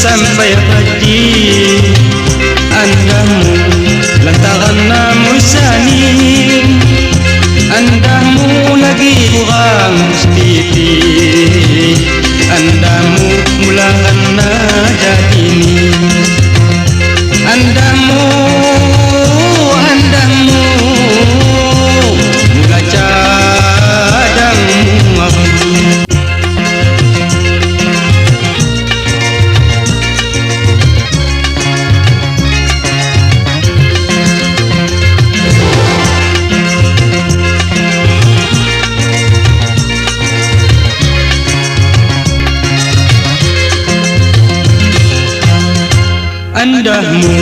sampai hati. Andahmu lantaran namun saning, andahmu lagi kurang mustiti, andahmu mulakan nada ini. Andahmu mula cadangmu aku. Andahmu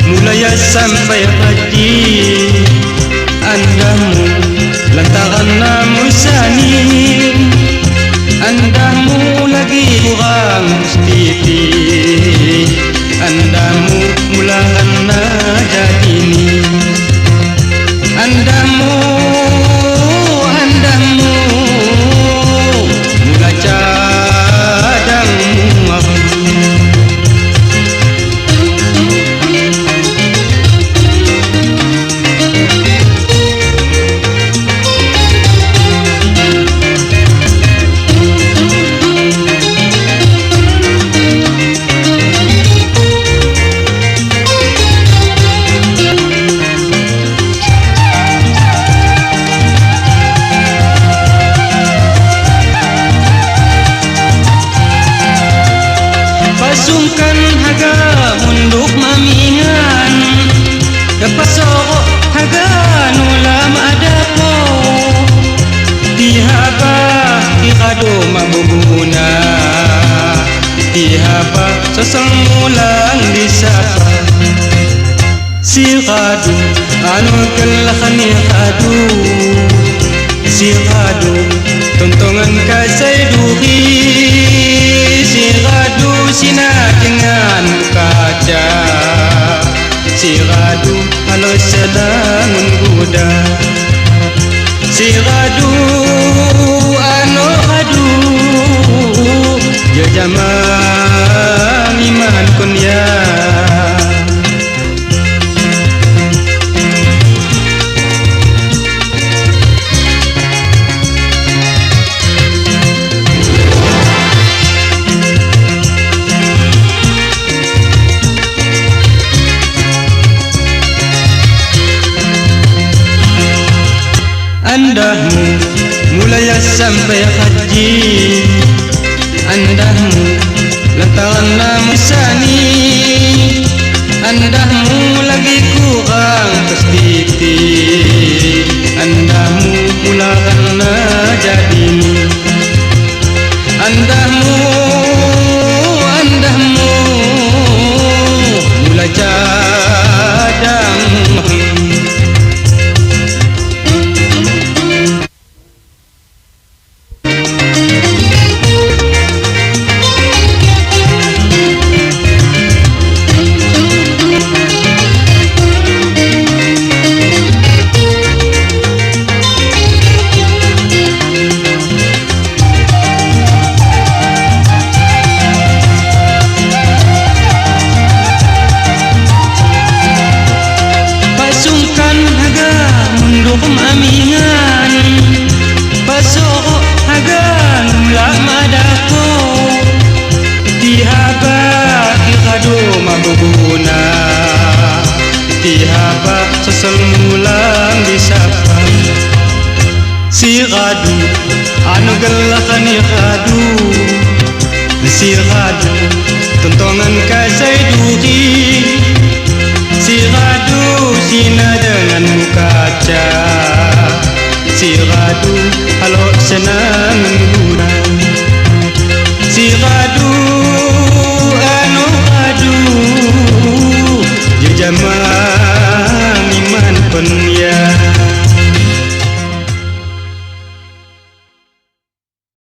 mulai sampai hati, andahmu lantaran namun saning, andahmu lagi kurang mustiti, andahmu mulakan nada ini. Andahmu mula cadangmu aku. Pasungkan haga munduk mamingan, kapasoko haga nulam adapo, tihaba ikado mabubuna, tihaba sasangulang disapa. Sikado anu kalakan ikado, sikado tontongan kasay duhi, sikado sinatingan kaca, sikado halos sadangun guda, sikado ano kadu jajaman iman kunya. Andahmu mulai sampai hati, andahmu lantaran namun saning, andahmu lagi kurang pasti, andahmu mulakan nada ini. Andahmu mula cadangmu. Amingan pasoko hagan lamadako, tihaba ikado mabubuna, tihaba sasangulang disapa. Sikado anu galakan ikado, sikado